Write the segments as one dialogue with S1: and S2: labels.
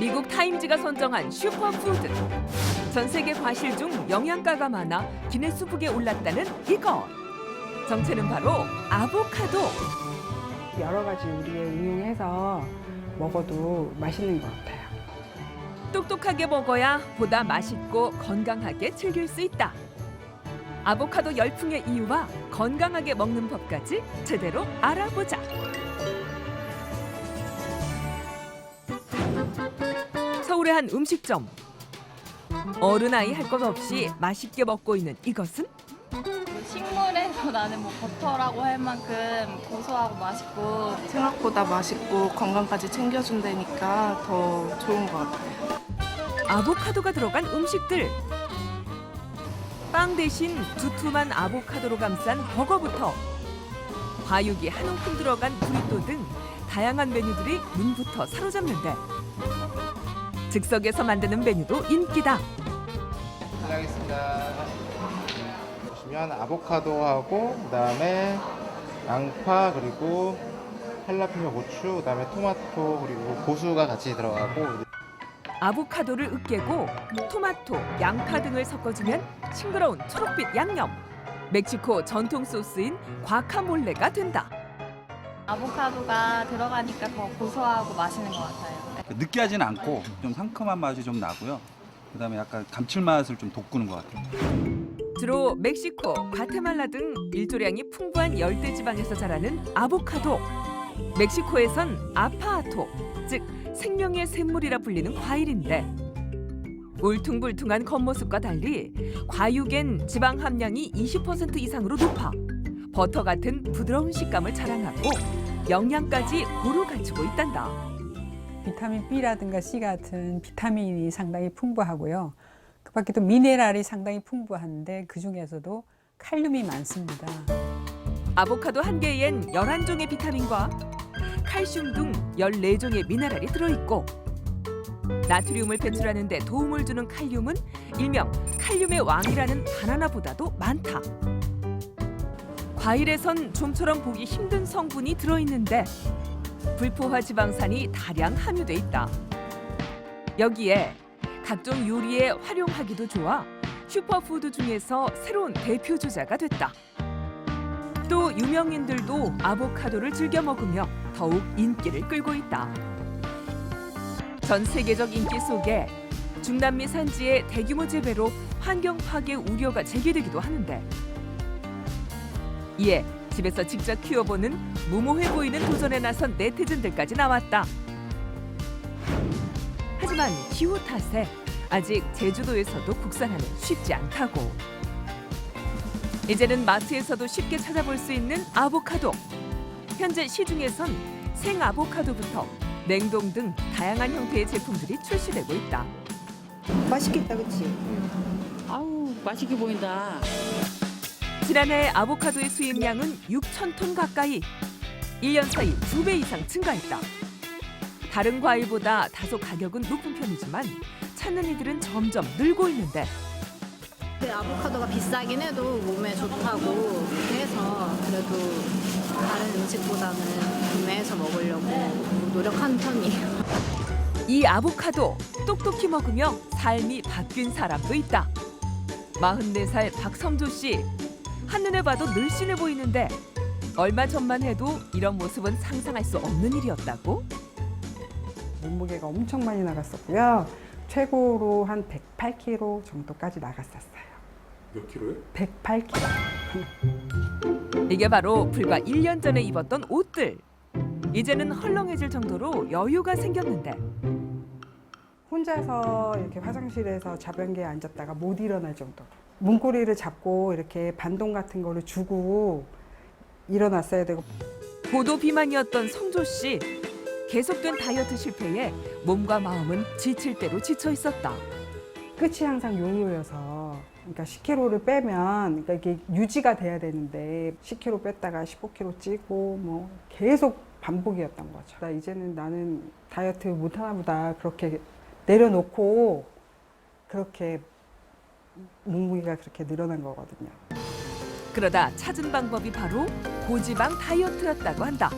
S1: 미국 타임즈가 선정한 슈퍼푸드. 전 세계 과실 중 영양가가 많아 기네스북에 올랐다는 이것. 정체는 바로 아보카도.
S2: 여러 가지 요리에 응용해서 먹어도 맛있는 것 같아요.
S1: 똑똑하게 먹어야 보다 맛있고 건강하게 즐길 수 있다. 아보카도 열풍의 이유와 건강하게 먹는 법까지 제대로 알아보자. 서울의 한 음식점. 어른아이 할 것 없이 맛있게 먹고 있는 이것은?
S3: 식물에서 나는 뭐 버터라고 할 만큼 고소하고 맛있고
S4: 생각보다 맛있고 건강까지 챙겨준다니까 더 좋은 것 같아요.
S1: 아보카도가 들어간 음식들. 빵 대신 두툼한 아보카도로 감싼 버거부터 과육이 한 움큼 들어간 브리또 등 다양한 메뉴들이 눈부터 사로잡는데 즉석에서 만드는 메뉴도 인기다.
S5: 시작하겠습니다. 보시면 아보카도하고 그다음에 양파 그리고 할라피뇨 고추 그다음에 토마토 그리고 고수가 같이 들어가고
S1: 아보카도를 으깨고 토마토, 양파 등을 섞어주면 싱그러운 초록빛 양념. 멕시코 전통 소스인 과카몰레가 된다.
S3: 아보카도가 들어가니까 더 고소하고 맛있는 것 같아요.
S6: 느끼하진 않고 좀 상큼한 맛이 좀 나고요. 그다음에 약간 감칠맛을 좀 돋구는 것 같아요.
S1: 주로 멕시코, 과테말라 등 일조량이 풍부한 열대 지방에서 자라는 아보카도. 멕시코에선 아파아토, 즉 생명의 샘물이라 불리는 과일인데 울퉁불퉁한 겉모습과 달리 과육엔 지방 함량이 20% 이상으로 높아 버터 같은 부드러운 식감을 자랑하고 영양까지 고루 갖추고 있단다.
S7: 비타민 B라든가 C 같은 비타민이 상당히 풍부하고요. 그 밖에 또 미네랄이 상당히 풍부한데 그중에서도 칼륨이 많습니다.
S1: 아보카도 한 개엔 11종의 비타민과 칼슘 등 14종의 미네랄이 들어있고 나트륨을 배출하는 데 도움을 주는 칼륨은 일명 칼륨의 왕이라는 바나나보다도 많다. 과일에선 좀처럼 보기 힘든 성분이 들어있는데 불포화 지방산이 다량 함유돼 있다. 여기에 각종 요리에 활용하기도 좋아 슈퍼푸드 중에서 새로운 대표 주자가 됐다. 또 유명인들도 아보카도를 즐겨 먹으며 더욱 인기를 끌고 있다. 전 세계적 인기 속에 중남미 산지의 대규모 재배로 환경 파괴 우려가 제기되기도 하는데 이에 집에서 직접 키워보는 무모해 보이는 도전에 나선 네티즌들까지 나왔다. 하지만 기후 탓에 아직 제주도에서도 국산화는 쉽지 않다고. 이제는 마트에서도 쉽게 찾아볼 수 있는 아보카도. 현재 시중에선 생 아보카도부터 냉동 등 다양한 형태의 제품들이 출시되고 있다.
S8: 맛있겠다, 그치?
S9: 아우 맛있게 보인다.
S1: 지난해 아보카도의 수입량은 6,000톤 가까이. 1년 사이 2배 이상 증가했다. 다른 과일보다 다소 가격은 높은 편이지만 찾는 이들은 점점 늘고 있는데
S10: 아보카도가 비싸긴 해도 몸에 좋다고 해서 그래도 다른 음식보다는 구매해서 먹으려고 노력하는 편이에요.
S1: 이 아보카도 똑똑히 먹으며 삶이 바뀐 사람도 있다. 44살 박성조 씨. 한눈에 봐도 늘씬해 보이는데 얼마 전만 해도 이런 모습은 상상할 수 없는 일이었다고?
S2: 몸무게가 엄청 많이 나갔었고요. 최고로 한 108kg 정도까지 나갔었어요.
S11: 몇 킬로요?
S2: 108kg.
S1: 이게 바로 불과 1년 전에 입었던 옷들. 이제는 헐렁해질 정도로 여유가 생겼는데
S2: 혼자서 이렇게 화장실에서 자변기에 앉았다가 못 일어날 정도. 문고리를 잡고 이렇게 반동 같은 거를 주고 일어났어야 되고.
S1: 고도 비만이었던 성조 씨. 계속된 다이어트 실패에 몸과 마음은 지칠 대로 지쳐 있었다.
S2: 끝이 항상 요요여서 그러니까 10kg를 빼면 그러니까 이게 유지가 돼야 되는데 10kg 뺐다가 15kg 찌고 뭐 계속 반복이었던 거죠. 나 이제는 나는 다이어트 못하나 보다 그렇게 내려놓고 그렇게 몸무게가 그렇게 늘어난 거거든요.
S1: 그러다 찾은 방법이 바로 고지방 다이어트였다고 한다.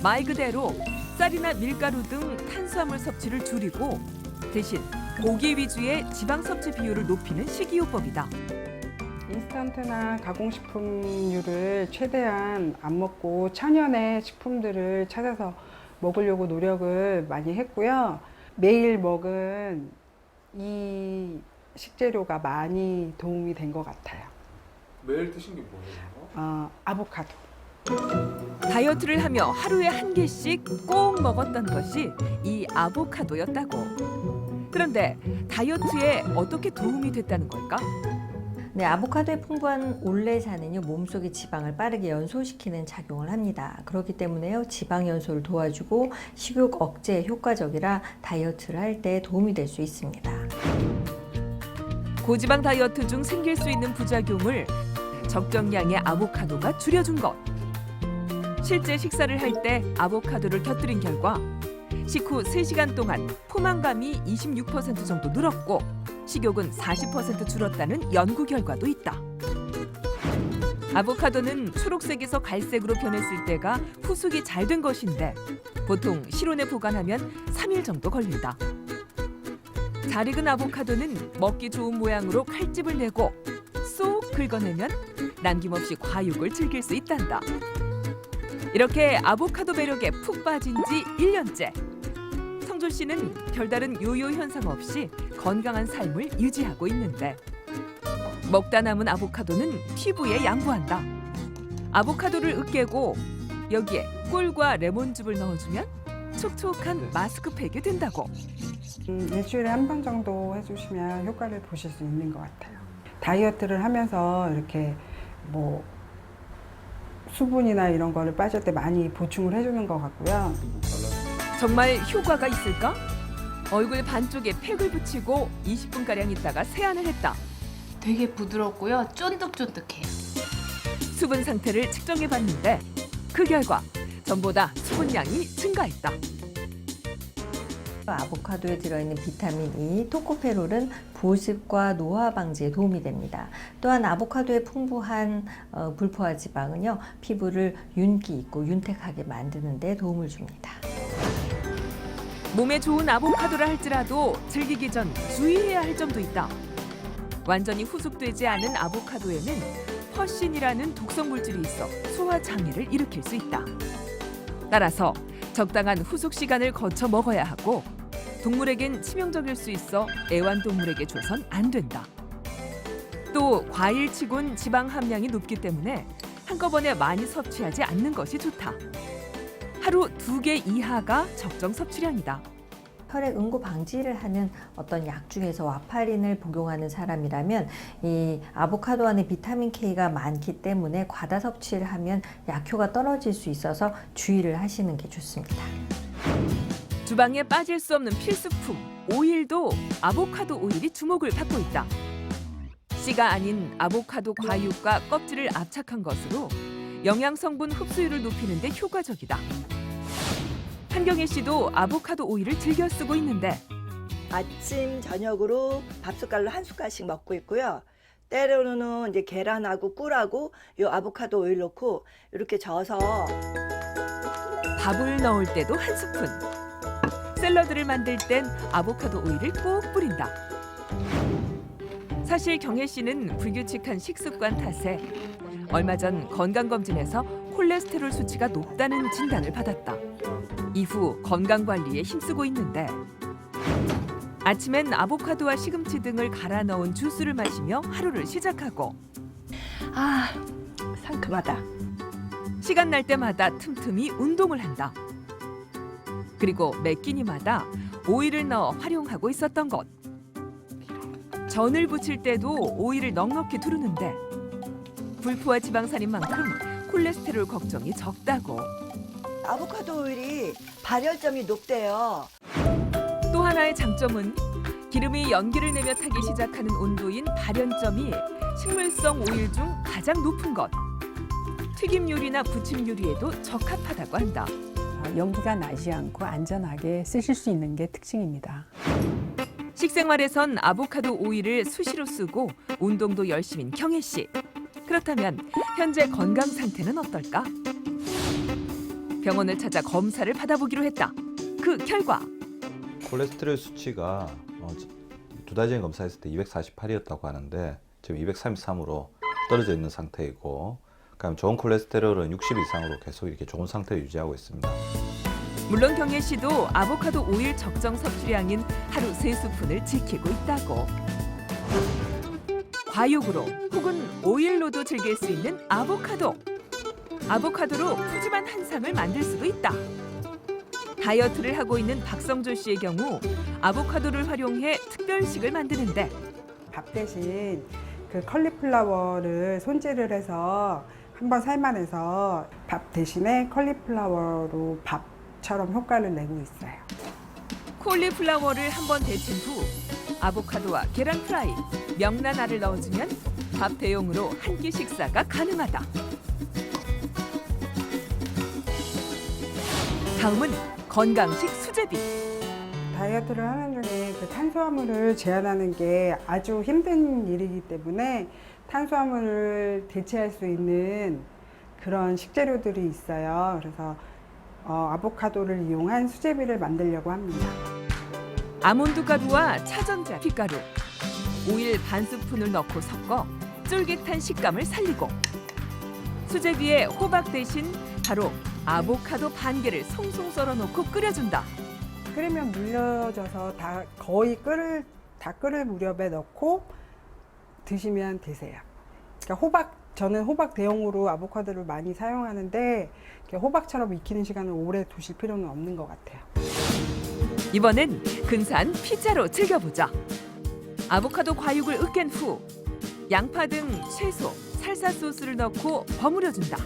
S1: 말 그대로 쌀이나 밀가루 등 탄수화물 섭취를 줄이고 대신 고기 위주의 지방 섭취 비율을 높이는 식이요법이다.
S2: 인스턴트나 가공식품류를 최대한 안 먹고 천연의 식품들을 찾아서 먹으려고 노력을 많이 했고요. 매일 먹은 이 식재료가 많이 도움이 된 것 같아요.
S11: 매일 드신 게 뭐예요?
S2: 아보카도.
S1: 다이어트를 하며 하루에 한 개씩 꼭 먹었던 것이 이 아보카도였다고. 그런데 다이어트에 어떻게 도움이 됐다는 걸까?
S12: 네, 아보카도의 풍부한 올레산은요, 몸속의 지방을 빠르게 연소시키는 작용을 합니다. 그렇기 때문에요, 지방 연소를 도와주고 식욕 억제에 효과적이라 다이어트를 할 때 도움이 될 수 있습니다.
S1: 고지방 다이어트 중 생길 수 있는 부작용을 적정량의 아보카도가 줄여준 것. 실제 식사를 할 때 아보카도를 곁들인 결과 식후 3시간 동안 포만감이 26% 정도 늘었고 식욕은 40% 줄었다는 연구 결과도 있다. 아보카도는 초록색에서 갈색으로 변했을 때가 후숙이 잘 된 것인데 보통 실온에 보관하면 3일 정도 걸린다. 잘 익은 아보카도는 먹기 좋은 모양으로 칼집을 내고 쏙 긁어내면 남김없이 과육을 즐길 수 있단다. 이렇게 아보카도 매력에 푹 빠진 지 1년째. 성조 씨는 별다른 요요 현상 없이 건강한 삶을 유지하고 있는데 먹다 남은 아보카도는 피부에 양보한다. 아보카도를 으깨고 여기에 꿀과 레몬즙을 넣어주면 촉촉한 마스크팩이 된다고.
S2: 일주일에 한 번 정도 해주시면 효과를 보실 수 있는 것 같아요. 다이어트를 하면서 이렇게 뭐 수분이나 이런 거를 빠질 때 많이 보충을 해주는 것 같고요.
S1: 정말 효과가 있을까? 얼굴 반쪽에 팩을 붙이고 20분가량 있다가 세안을 했다.
S3: 되게 부드럽고요. 쫀득쫀득해요.
S1: 수분 상태를 측정해봤는데 그 결과 전보다 수분량이 증가했다.
S12: 아보카도에 들어있는 비타민 E, 토코페롤은 보습과 노화 방지에 도움이 됩니다. 또한 아보카도의 풍부한 불포화 지방은요, 피부를 윤기 있고 윤택하게 만드는 데 도움을 줍니다.
S1: 몸에 좋은 아보카도라 할지라도 즐기기 전 주의해야 할 점도 있다. 완전히 후숙되지 않은 아보카도에는 퍼신이라는 독성 물질이 있어 소화 장애를 일으킬 수 있다. 따라서 적당한 후숙 시간을 거쳐 먹어야 하고 동물에겐 치명적일 수 있어 애완동물에게 줘선 안 된다. 또 과일치곤 지방 함량이 높기 때문에 한꺼번에 많이 섭취하지 않는 것이 좋다. 하루 2개 이하가 적정 섭취량이다.
S12: 혈액 응고 방지를 하는 어떤 약 중에서 와파린을 복용하는 사람이라면 이 아보카도 안에 비타민 K가 많기 때문에 과다 섭취를 하면 약효가 떨어질 수 있어서 주의를 하시는 게 좋습니다.
S1: 주방에 빠질 수 없는 필수품 오일도 아보카도 오일이 주목을 받고 있다. 씨가 아닌 아보카도 과육과 껍질을 압착한 것으로 영양 성분 흡수율을 높이는 데 효과적이다. 한경애 씨도 아보카도 오일을 즐겨 쓰고 있는데
S8: 아침 저녁으로 밥숟갈로 한 숟갈씩 먹고 있고요. 때로는 이제 계란하고 꿀하고 요 아보카도 오일 넣고 이렇게 저어서
S1: 밥을 넣을 때도 한 스푼. 샐러드를 만들 땐 아보카도 오일을 꼭 뿌린다. 사실 경혜 씨는 불규칙한 식습관 탓에 얼마 전 건강검진에서 콜레스테롤 수치가 높다는 진단을 받았다. 이후 건강관리에 힘쓰고 있는데 아침엔 아보카도와 시금치 등을 갈아 넣은 주스를 마시며 하루를 시작하고
S8: 상큼하다.
S1: 시간 날 때마다 틈틈이 운동을 한다. 그리고 매 끼니마다 오일을 넣어 활용하고 있었던 것. 전을 부칠 때도 오일을 넉넉히 두르는데 불포화 지방산인 만큼 콜레스테롤 걱정이 적다고.
S8: 아보카도 오일이 발열점이 높대요.
S1: 또 하나의 장점은 기름이 연기를 내며 타기 시작하는 온도인 발연점이 식물성 오일 중 가장 높은 것. 튀김 요리나 부침 요리에도 적합하다고 한다.
S7: 연기가 나지 않고 안전하게 쓰실 수 있는 게 특징입니다.
S1: 식생활에선 아보카도 오일을 수시로 쓰고 운동도 열심인 경혜 씨. 그렇다면 현재 건강 상태는 어떨까? 병원을 찾아 검사를 받아보기로 했다. 그 결과
S13: 콜레스테롤 수치가 2달 전에 검사했을 때 248이었다고 하는데 지금 233으로 떨어져 있는 상태이고, 그다음 좋은 콜레스테롤은 60 이상으로 계속 이렇게 좋은 상태를 유지하고 있습니다.
S1: 물론 경혜 씨도 아보카도 오일 적정 섭취량인 하루 3스푼을 지키고 있다고. 과육으로 혹은 오일로도 즐길 수 있는 아보카도. 아보카도로 푸짐한 한상을 만들 수도 있다. 다이어트를 하고 있는 박성조 씨의 경우 아보카도를 활용해 특별식을 만드는데
S2: 밥 대신 그 컬리플라워를 손질을 해서 한번 삶아내서 밥 대신에 컬리플라워로 밥처럼 효과를 내고 있어요.
S1: 콜리플라워를 한번 데친 후 아보카도와 계란 프라이, 명란알을 넣어주면 밥 대용으로 한 끼 식사가 가능하다. 다음은 건강식 수제비.
S2: 다이어트를 하는 중에 그 탄수화물을 제한하는 게 아주 힘든 일이기 때문에 탄수화물을 대체할 수 있는 그런 식재료들이 있어요. 그래서 아보카도를 이용한 수제비를 만들려고 합니다.
S1: 아몬드 가루와 차전자 핏가루, 오일 반 스푼을 넣고 섞어 쫄깃한 식감을 살리고 수제비에 호박 대신 바로 아보카도 반 개를 송송 썰어 놓고 끓여준다.
S2: 끓이면 물려져서 거의 끓을 무렵에 넣고 드시면 되세요. 그러니까 저는 호박 대용으로 아보카도를 많이 사용하는데 호박처럼 익히는 시간을 오래 두실 필요는 없는 것 같아요.
S1: 이번엔 근사한 피자로 즐겨보자. 아보카도 과육을 으깬 후 양파 등 채소, 살사 소스를 넣고 버무려준다.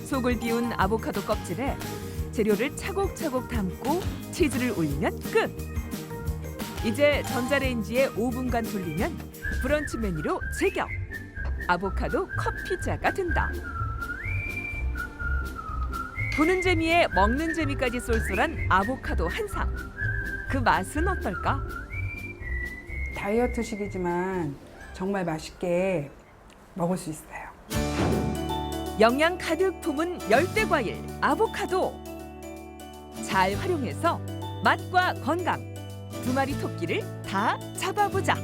S1: 속을 비운 아보카도 껍질에 재료를 차곡차곡 담고 치즈를 올리면 끝! 이제 전자레인지에 5분간 돌리면 브런치 메뉴로 제격! 아보카도 컵피자가 된다. 보는 재미에 먹는 재미까지 쏠쏠한 아보카도 한상. 그 맛은 어떨까?
S2: 다이어트식이지만 정말 맛있게 먹을 수 있어요.
S1: 영양 가득 품은 열대과일 아보카도. 잘 활용해서 맛과 건강 두 마리 토끼를 다 잡아보자.